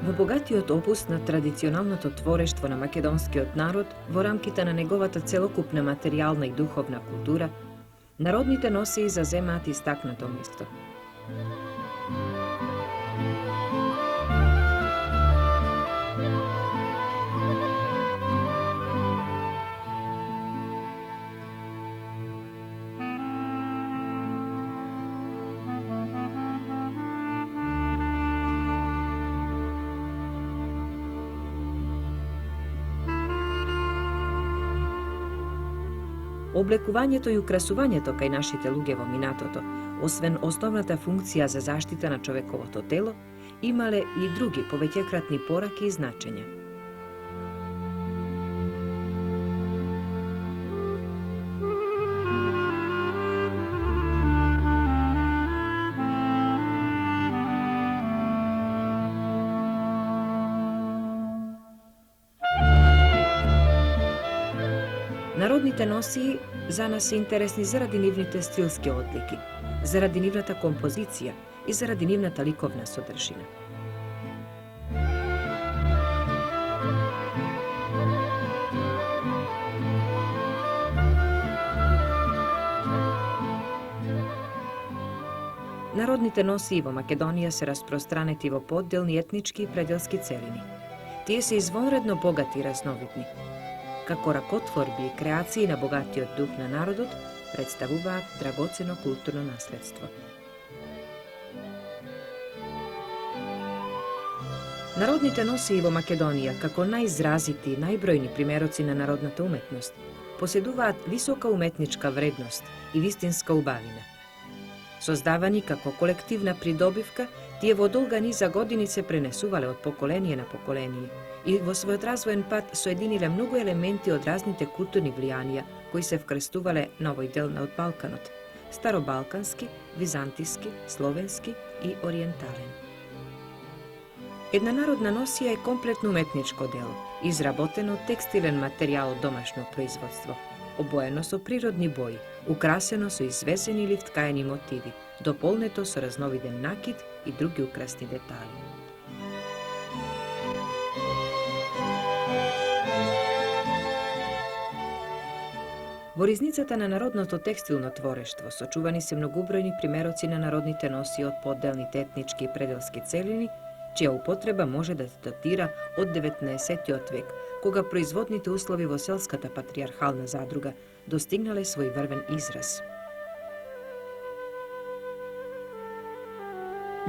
Во богатиот опус на традиционалното творештво на македонскиот народ, во рамките на неговата целокупна материјална и духовна култура, народните носии заземаат истакнато место. Облекувањето и украсувањето кај нашите луѓе во минатото, освен основната функција за заштита на човековото тело, имале и други повеќекратни пораки и значења. Народните носии за нас се интересни заради нивните стилски одлики, заради нивната композиција и заради нивната ликовна содржина. Народните носии во Македонија се распространети во поодделни етнички и пределски целини. Тие се извонредно богати и разновидни. Како ракотворби и креации на богатиот дух на народот, представуваат драгоцено културно наследство. Народните носии во Македонија, како најизразити и најбројни примероци на народната уметност, поседуваат висока уметничка вредност и вистинска убавина. Создавани како колективна придобивка, тие во долга низа години се пренесувале од поколение на поколение и во својот развоен пат соединиле многу елементи од разните културни влијанија кои се вкрстувале на овој дел од Балканот – старобалкански, византиски, словенски и ориентален. Една народна носија е комплетно уметничко дело, изработено од текстилен материјал од домашно производство, обоено со природни бои, украсено со извесени или вткаени мотиви, дополнето со разновиден накид и други украсни детали. Во ризницата на народното текстилно творештво сочувани се многубројни примероци на народните носии од поодделните етнички и пределски целини, чија употреба може да датира од 19. век, кога производните услови во селската патриархална задруга достигнале свој врвен израз.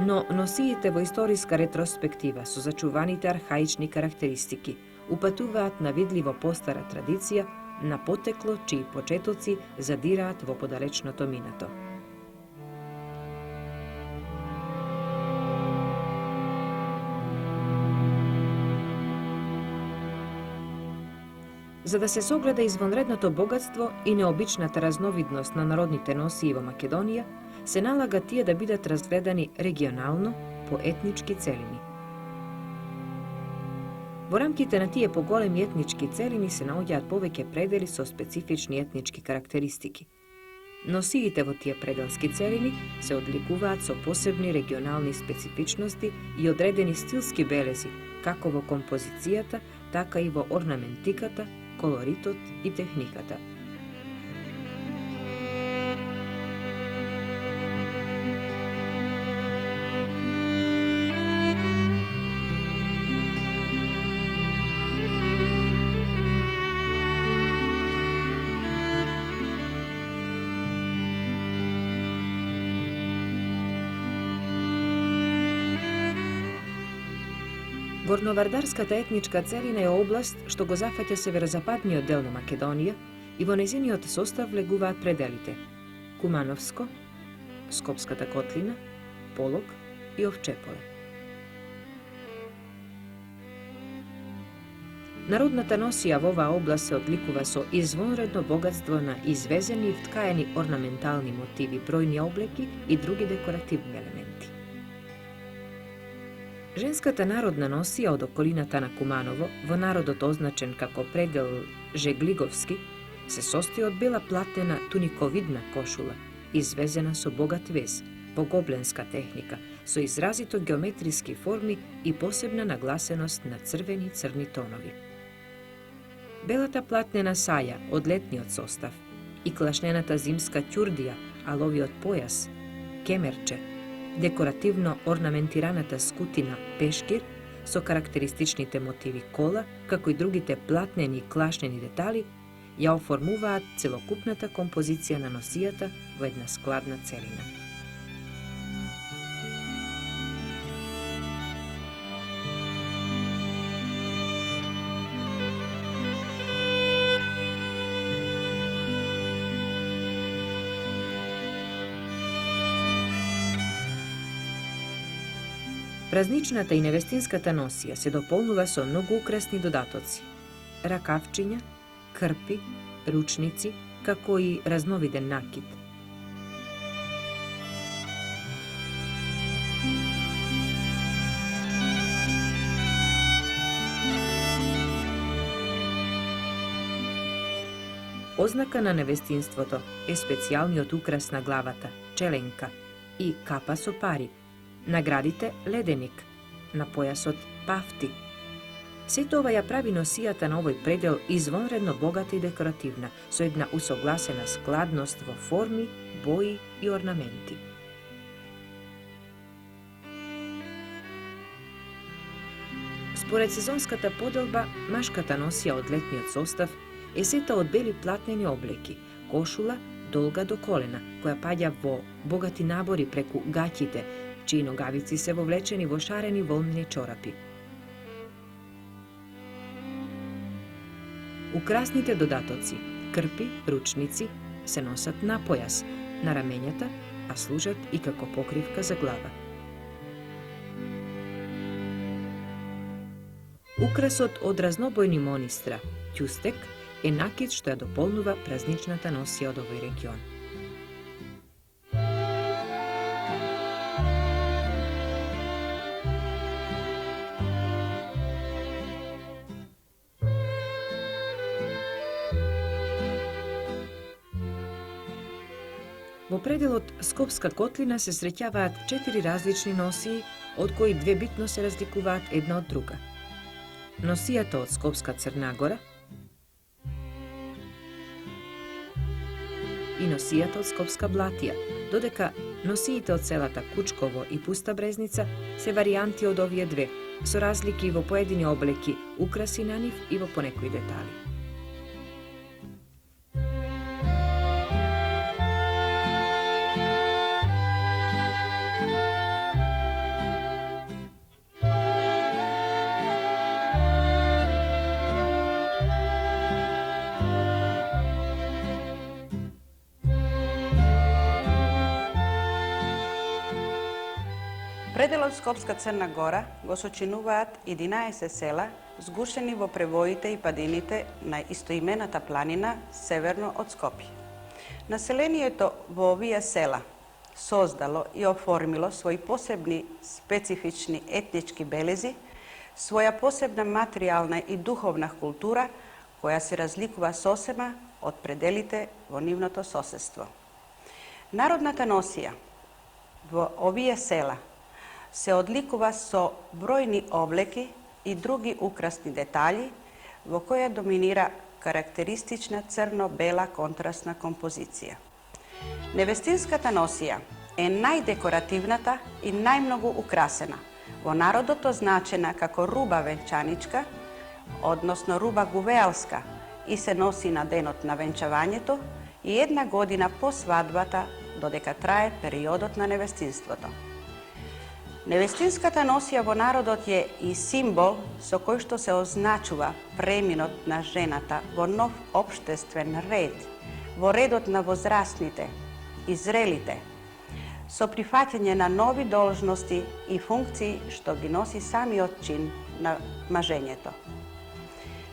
Но носиите во историска ретроспектива со зачуваните архаични карактеристики упатуваат на видливо постара традиција на потекло чии почетоци задираат во подалечното минато. За да се согледа извонредното богатство и необичната разновидност на народните носии во Македонија, се налага тие да бидат разгледани регионално по етнички целини. Во рамките на тие поголеми етнички целини се наоѓаат повеќе предели со специфични етнички карактеристики. Носиите во тие пределски целини се одликуваат со посебни регионални специфичности и одредени стилски белези, како во композицијата, така и во орнаментиката, колоритот и техниката. Горновардарската етничка целина е област што го зафаќа северозападниот дел на Македонија и во нејзиниот состав влегуваат пределите Кумановско, Скопската котлина, Полог и Овчеполе. Народната носија во оваа област се одликува со извонредно богатство на извезени и вткаени орнаментални мотиви, бројни облеки и други декоративни елементи. Женската народна носија од околината на Куманово, во народот означен како предел Жеглиговски, се состои од бела платена туниковидна кошула, извезена со богат вез, во гобленска техника, со изразито геометриски форми и посебна нагласеност на црвени и црни тонови. Белата платнена саја од летниот состав и клашнената зимска ќурдија, аловиот појас, кемерче, декоративно орнаментираната скутина пешкир со карактеристичните мотиви кола, како и другите платнени и клашнени детали, ја оформуваат целокупната композиција на носијата во една складна целина. Празничната и невестинската носија се дополнува со многу украсни додатоци: ракавчиња, крпи, ручници, како и разновиден накид. Ознака на невестинството е специјалниот украс на главата, челенка, и капа со пари, наградите леденик, на појасот пафти. Сето ова ја прави носијата на овој предел извонредно богата и декоративна, со една усогласена складност во форми, бои и орнаменти. Според сезонската поделба, машката носија од летниот состав е сета од бели платнени облеки, кошула долга до колена, која паѓа во богати набори преку гаќите, чии ногавици се вовлечени во шарени волнени чорапи. Украсните додатоци, крпи, ручници, се носат на појас, на рамењата, а служат и како покривка за глава. Украсот од разнобојни монистра, ќустек, е накид што ја дополнува празничната носија од овој регион. Во пределот Скопска котлина се среќаваат 4 различни носии, од кои 2 битно се разликуваат една од друга. Носијата од Скопска Црна Гора и носијата од Скопска Блатија, додека носиите од селата Кучково и Пуста Брезница се варијанти од овие две, со разлики во поедини облеки, украси на нив и во понекои детали. Пределот Скопска Црна Гора го сочинуваат 11 села, згушени во превоите и падините на истоимената планина северно од Скопје. Населението во овие села создало и оформило своји посебни специфични етнички белези, своја посебна материјална и духовна култура, која се разликува сосема од пределите во нивното соседство. Народната носија во овие села се одликува со бројни облеки и други украсни детали, во која доминира карактеристична црно-бела контрастна композиција. Невестинската носија е најдекоративната и најмногу украсена, во народот означена како руба венчаничка, односно руба гувеалска, и се носи на денот на венчавањето и една година по свадбата, додека трае периодот на невестинството. Невестинската носија во народот е и символ со кој што се означува преминот на жената во нов општествен ред, во редот на возрастните и зрелите, со прифаќање на нови должности и функции што ги носи самиот чин на мажењето.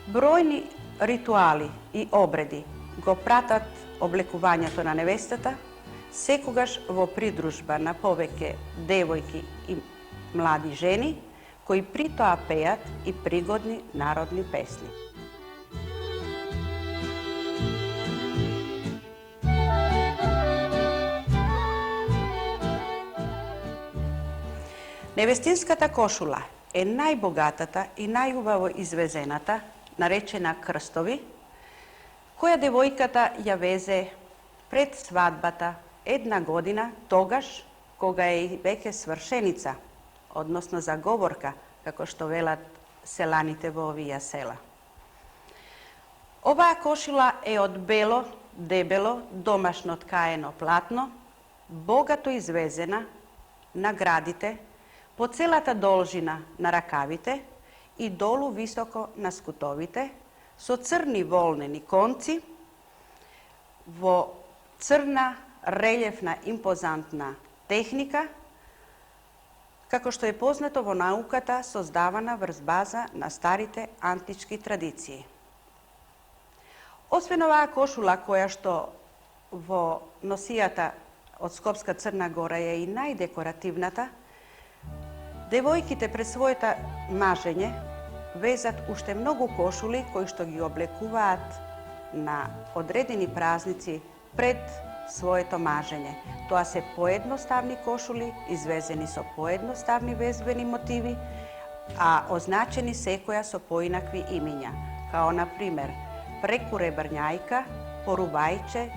Бројни ритуали и обреди го пратат облекувањето на невестата, секогаш во придружба на повеќе девојки и млади жени, кои при тоа пеат и пригодни народни песни. Невестинската кошула е најбогатата и најубаво извезената, наречена крстови, која девојката ја везе пред свадбата 1 година, тогаш кога е и веќе свршеница, односно заговорка, како што велат селаните во овие села. Оваа кошула е од бело, дебело, домашно ткаено платно, богато извезена на градите, по целата должина на ракавите и долу високо на скутовите, со црни волнени конци, во црна, релјефна, импозантна техника, како што е познато во науката, создавана врз база на старите антички традиции. Освен оваа кошула, која што во носијата од Скопска Црна Гора е и најдекоративната, девојките пред своето мажење везат уште многу кошули кои што ги облекуваат на одредени празници пред своето мажење. Тоа се поедноставни кошули, извезени со поедноставни везбени мотиви, а означени секоја со поинакви имиња, као на пример преку ребрњајка, порубајче,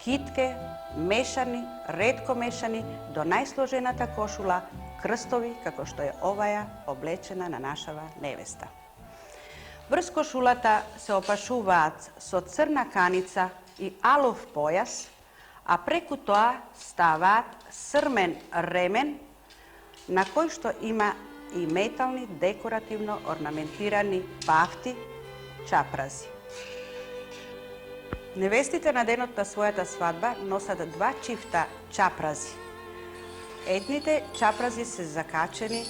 китке, мешани, ретко мешани, до најсложената кошула, крстови, како што е оваја облечена на нашава невеста. Врз кошулата се опашуваат со црна каница и алов појас, а преку тоа ставаат срмен ремен, на кој што има и метални декоративно орнаментирани пафти, чапрази. Невестите на денот на својата свадба носат 2 чифта чапрази. Едните чапрази се закачени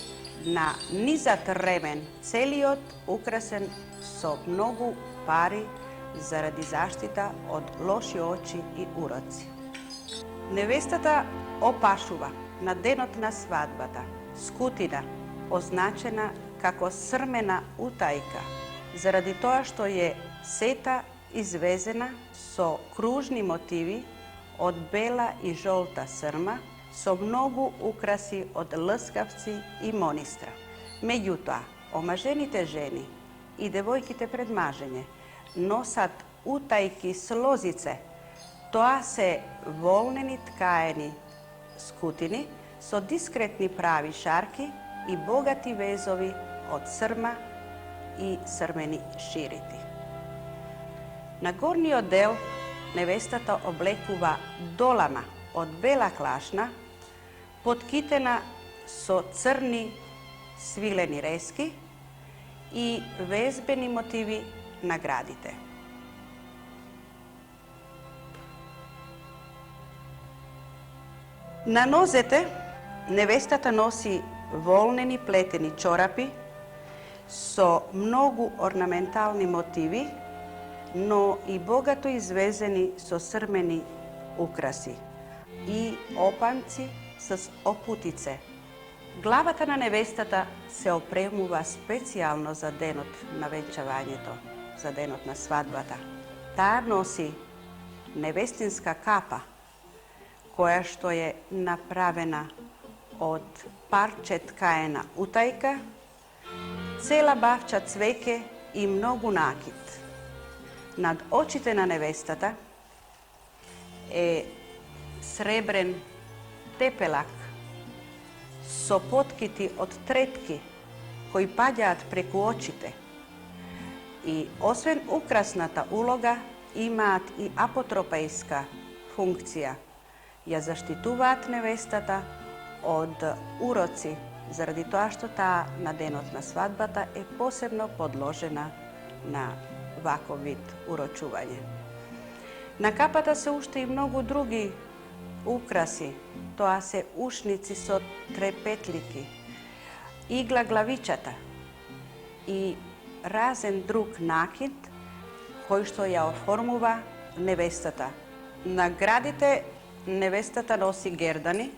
на низат ремен, целиот украсен со многу пари заради заштита од лоши очи и уроци. Невестата опашува на денот на свадбата скутина, означена како срмена утајка, заради тоа што е сета извезена со кружни мотиви од бела и жолта срма, со многу украси од лъскавци и монистра. Меѓутоа, омажените жени и девојките пред мажење носат утајки с лозице. Тоа се волнени ткаени скутини со дискретни прави шарки и богати везови од срма и срмени ширити. На горниот дел невестата облекува долама од бела клашна, поткитена со црни свилени рески и везбени мотиви на градите. На нозете невестата носи волнени плетени чорапи со многу орнаментални мотиви, но и богато извезени со срмени украси и опанци с опутице. Главата на невестата се опремува специјално за денот на венчавањето, за денот на свадбата. Таа носи невестинска капа, која што е направена од парче ткаена утајка, цела бавча цвеќе и многу накид. Над очите на невестата е сребрен тепелак со поткити од третки кои паѓаат преку очите. И освен украсната улога, имаат и апотропејска функција. Ја заштитуваат невестата од уроци, заради тоа што таа на денот на свадбата е посебно подложена на ваков вид урочување. На капата се уште и многу други украси. Тоа се ушници со трепетлики, игла главичата и разен друг накид кој што ја оформува невестата. На градите невестата носи гердани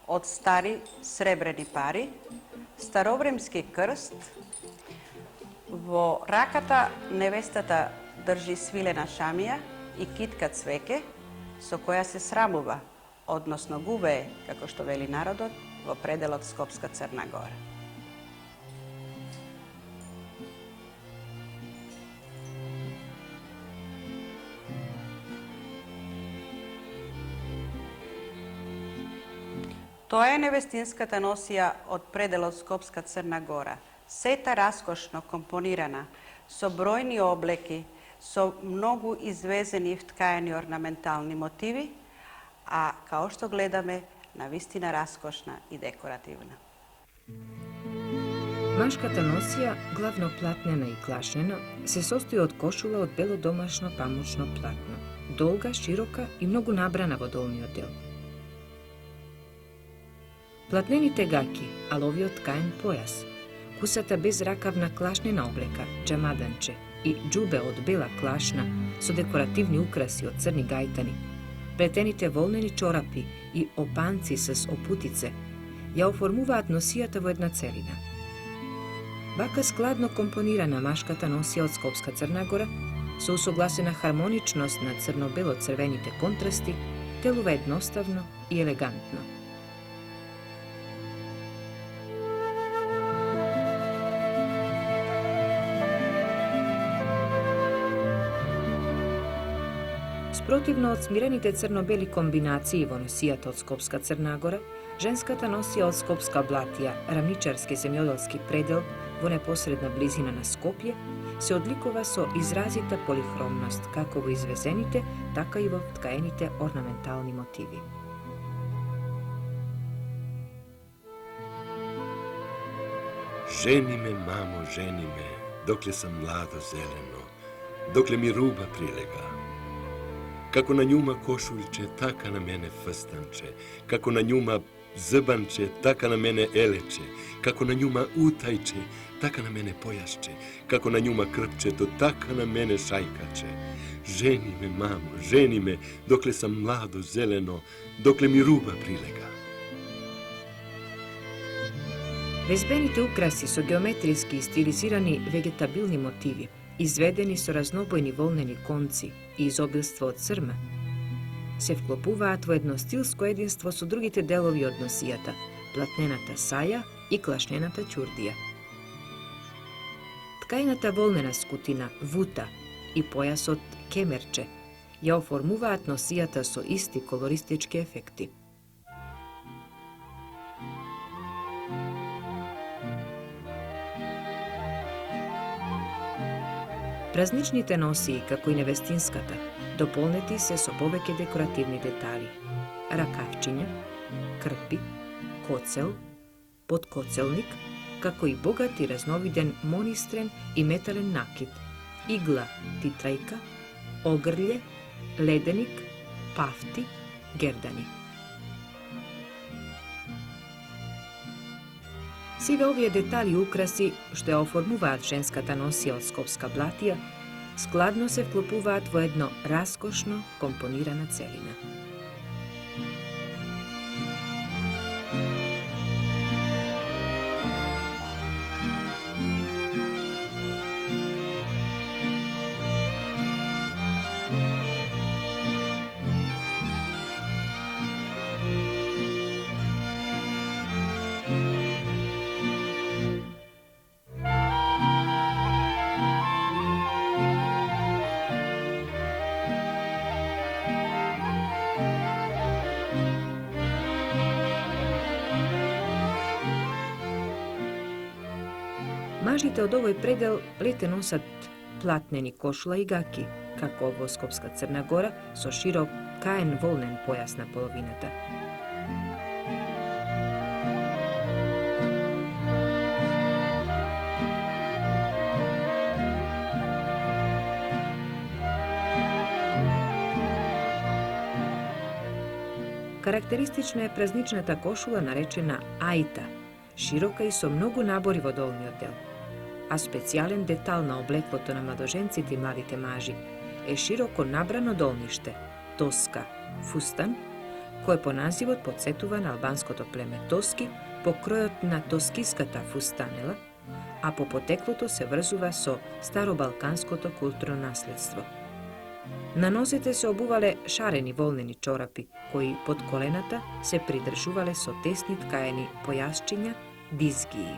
од стари сребрени пари, старовремски крст. Во раката невестата држи свилена шамија и китка цвеќе, со која се срамува, односно гувее, како што вели народот, во пределот Скопска Црна Гора. Тоа е невестинската носија од пределот Скопска Црна Гора. Сета раскошно компонирана, со бројни облеки, со многу извезени и вткаени орнаментални мотиви, а као што гледаме, навистина раскошна и декоративна. Машката носија, главно платнена и клашнена, се состои од кошула од бело домашно памучно платно, долга, широка и многу набрана во долниот дел. Платнените гаки, аловиот ткаен појас, кусата безракавна клашнена облека, джамаданче и џубе од бела клашна со декоративни украси од црни гајтани, плетените волнени чорапи и опанци с опутице ја оформуваат носијата во една целина. Вака складно компонирана машката носија од Скопска Црна Гора, со усогласена хармоничност на црно-бело-црвените контрасти, делува едноставно и елегантно. Спротивно од смирените црно-бели комбинации во носијата од Скопска Црна Гора, женската носија од Скопска Блатија, рамничарски земјоделски предел во непосредна близина на Скопје, се одликува со изразита полихромност, како во извезените, така и во вткаените орнаментални мотиви. Жени ме, мамо, жени ме, докле сам младо зелено, докле ми руба прилега. Како на њума кошулче, така на мене фстанче, како на њума збанче, така на мене елече, како на њума утајче, така на мене појасче, како на њума крпчето, така на мене шајкаче. Жени ме, мамо, жени ме, докле сам младо зелено, докле ми руба прилега. Резбените украси со геометриски и стилизирани вегетабилни мотиви, изведени со разнобојни волнени конци и изобилство од црма, се вклопуваат во едно стилско единство со другите делови од носијата, платнената саја и клашнената ќурдија. Ткајната волнена скутина, вута и појасот кемерче ја оформуваат носијата со исти колористички ефекти. Празничните носии, како и невестинската, дополнети се со повеќе декоративни детали. Ракавчиња, крпи, коцел, подкоцелник, како и богат и разновиден монистрен и метален накид, игла, титрајка, огрлје, леденик, пафти, гердани. Сите овие детали и украси, што ја оформуваат женската носија од Скопска Блатија, складно се вклопуваат во едно раскошно компонирана целина. Мажите од овој предел лете носат платнени кошула и гаки, како во Скопска Црна Гора, со широк каен волнен појас на половината. Карактеристична е празничната кошула наречена ајта, широка и со многу набори во долниот дел. А специјален детал на облеклото на младоженците и младите мажи е широко набрано долниште, тоска, фустан, кој по називот подсетува на албанското племе тоски по кројот на тоскиската фустанела, а по потеклото се врзува со старобалканското културно наследство. Na nozete se obuvale šareni volneni čorapi, koji pod kolenata se pridržuvale so tesni tkajeni pojasčinja, dizgiji.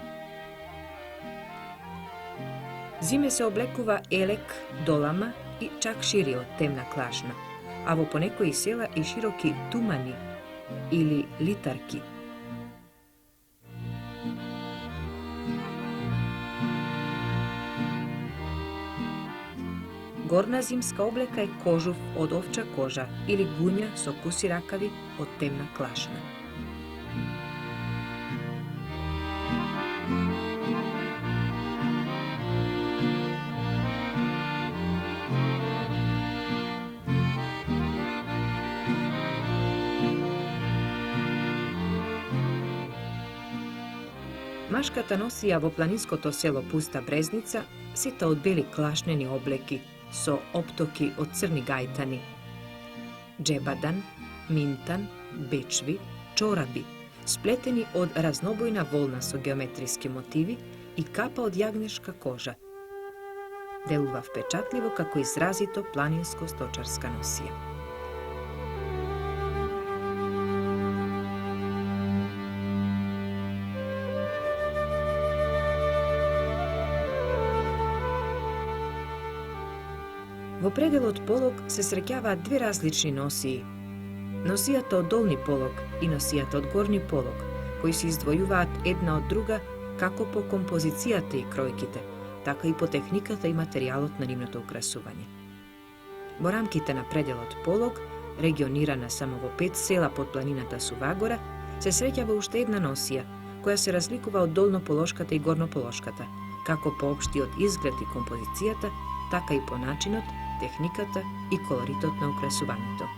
Zime se oblekuva elek, dolama i čak širio temna klašna, a vo ponekoji sela i široki tumani ili litarki. Gorna zimska obleka je kožuv od ovča koža ili gunja so kusi rakavi od temna klašna. Maškata nosija vo planinsko to selo Pusta Breznica sita od beli klašneni obleki, so optoki od crni gajtani, džebadan, mintan, bečvi, čorabi, spleteni od raznobojna volna so geometrijski motivi i kapa od jagnješka koža. Deluva vpečatljivo kako izrazito planinsko-stočarska nosija. Во предел од полог се среќаваат две различни носии. Носијата од долни полог и носијата од горни полог, кои се издвојуваат една од друга како по композицијата и кројките, така и по техниката и материјалот на нивното украсување. Во рамките на пределот полог, регионирана само во 5 села под планината Сувагора, се среќава уште една носија, која се разликува од долнополошката и горнополошката, како по општиот изглед и композицијата, така и по начинот, техниката и колоритот на украсувањето.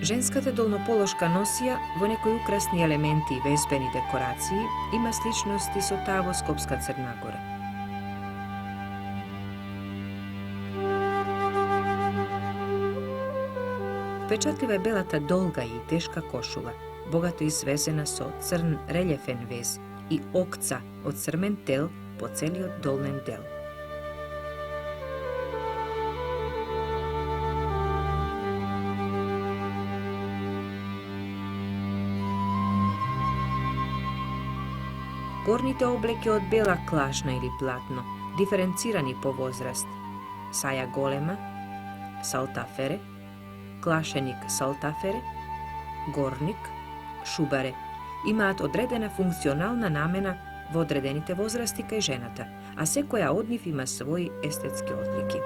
Женската долнополошка носија во некои украсни елементи и вежбени декорации има сличности со таа во Скопска Црна Гора. Впечатлива е белата долга и тешка кошула, богато извезена со црн релјефен вез и окца од црмен тел по целиот долнен дел. Горните облеки од бела клашна или платно, диференцирани по возраст. Саја голема, салтафере, клашеник салтафере, горник, шубаре, имаат одредена функционална намена во одредените возрасти кај жената, а секоја од нив има своји естетски одлики.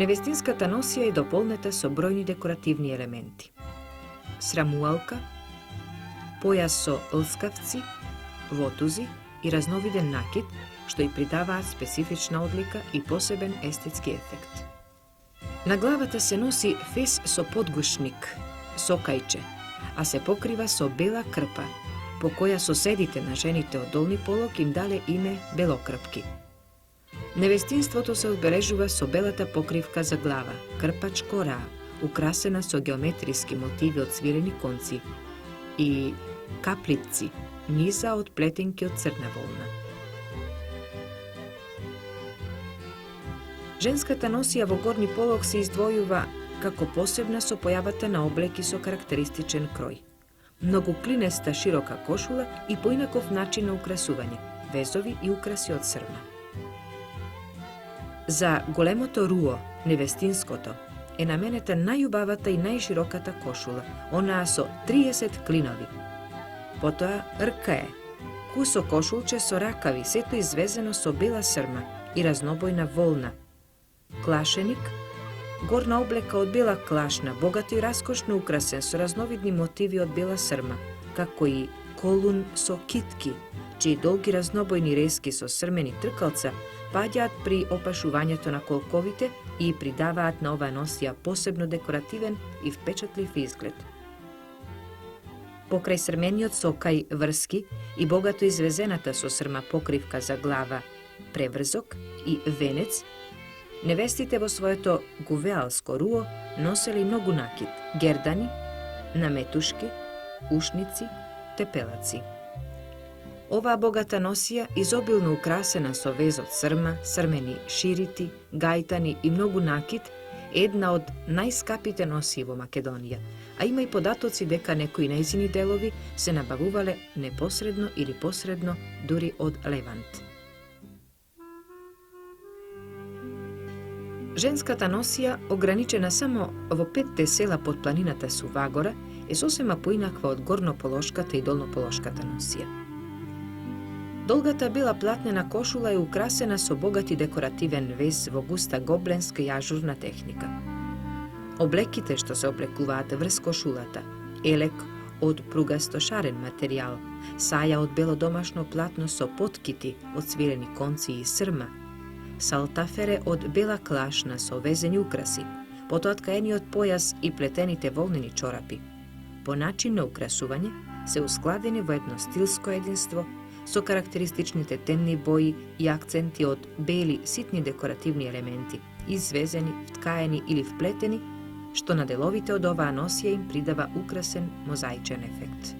Невестинската носија е дополнета со бројни декоративни елементи. Срамуалка, појас со лскавци, вотузи и разновиден накид, што и придаваат специфична одлика и посебен естетски ефект. На главата се носи фес со подгушник, сокајче, а се покрива со бела крпа, по која соседите на жените од долни полог им дале име белокрпки. Невестинството се одбележува со белата покривка за глава, крпачко ра, украсена со геометриски мотиви од свирени конци и каплици, низа од плетенки од црна волна. Женската носија во горни полог се издвојува како посебна со појавата на облеки со карактеристичен крој. Многу клинеста широка кошула и поинаков начин на украсување, везови и украси од срма. За големото руо, невестинското, е наменета најубавата и најшироката кошула, онаа со 30 клинови. Потоа ркае, кусо кошулче со ракави, сето извезено со бела срма и разнобојна волна. Клашеник, горна облека од бела клашна, богато и раскошно украсен со разновидни мотиви од бела срма, како и колун со китки, чии долги разнобојни резки со срмени тркалца паѓаат при опашувањето на колковите и придаваат на оваа носија посебно декоративен и впечатлив изглед. Покрај срмениот сокај врски и богато извезената со срма покривка за глава, преврзок и венец, невестите во своето гувеалско руо носели многу накид, гердани, наметушки, ушници, тепелаци. Оваа богата носија, изобилно украсена со вез од срма, срмени ширити, гајтани и многу накид, е една од најскапите носии во Македонија, а има и податоци дека некои нејзини делови се набавувале непосредно или посредно дури од Левант. Женската носија, ограничена само во 5 села под планината Сувагора, е сосема поинаква од горнополошката и долнополошката носија. Долгата бела платнена кошула е украсена со богати декоративен вез во густа гобленска и ажурна техника. Облеките што се облекуваат врз кошулата, елек од пругасто шарен материјал, саја од бело домашно платно со поткити од свирени конци и срма, салтафере од бела клашна со везени украси, потоа ткаениот појас и плетените волнени чорапи. По начин на украсување се ускладени во едно стилско единство со карактеристичните темни бои и акценти од бели ситни декоративни елементи, извезени, вткаени или вплетени, што на деловите од оваа носија им придава украсен мозаичен ефект.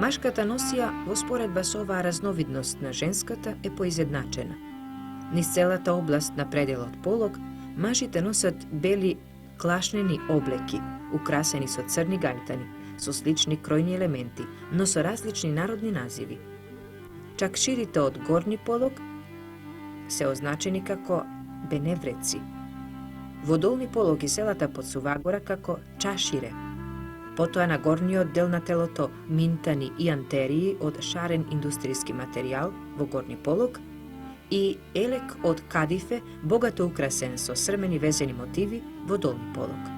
Машката носија во споредба со оваа разновидност на женската е поизедначена. Низ целата област на пределот полог, мажите носат бели клашнени облеки, украсени со црни гајтани, со слични кројни елементи, но со различни народни називи. Чак ширите од горни полог се означени како беневреци. Во долни полог и селата под Сувагора како чашире. Потоа на горниот дел на телото минтани и антерии од шарен индустријски материјал во горни полог и елек од кадифе богато украсен со срмени везени мотиви во долни полог.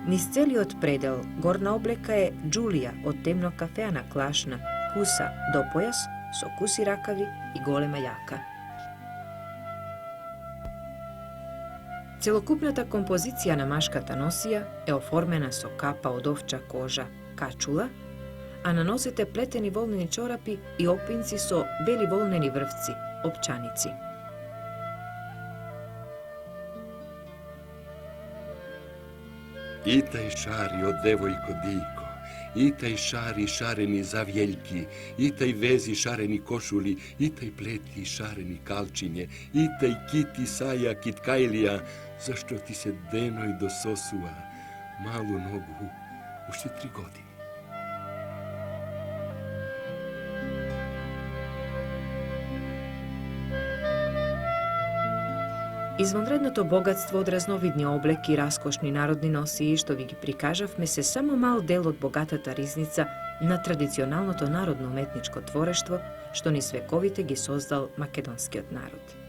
Низ целиот предел горна облека е джулија од темно кафеана клашна, куса до појас со куси ракави и голема јака. Целокупната композиција на машката носија е оформена со капа од овча кожа, качула, а на носите плетени волнени чорапи и опинци со бели волнени врвци, опчаници. Итај шари од девојко дико, итај шари шарени завјељки, итај вези шарени кошули, итај плети шарени калчиње, итај кити саја киткајлија, зашто ти се деној дососуа малу ногу уште 3 години. Извонредното богатство од разновидни облеки и раскошни народни носии што ви ги прикажавме се само мал дел од богатата ризница на традиционалното народно уметничко творештво што низ вековите ги создал македонскиот народ.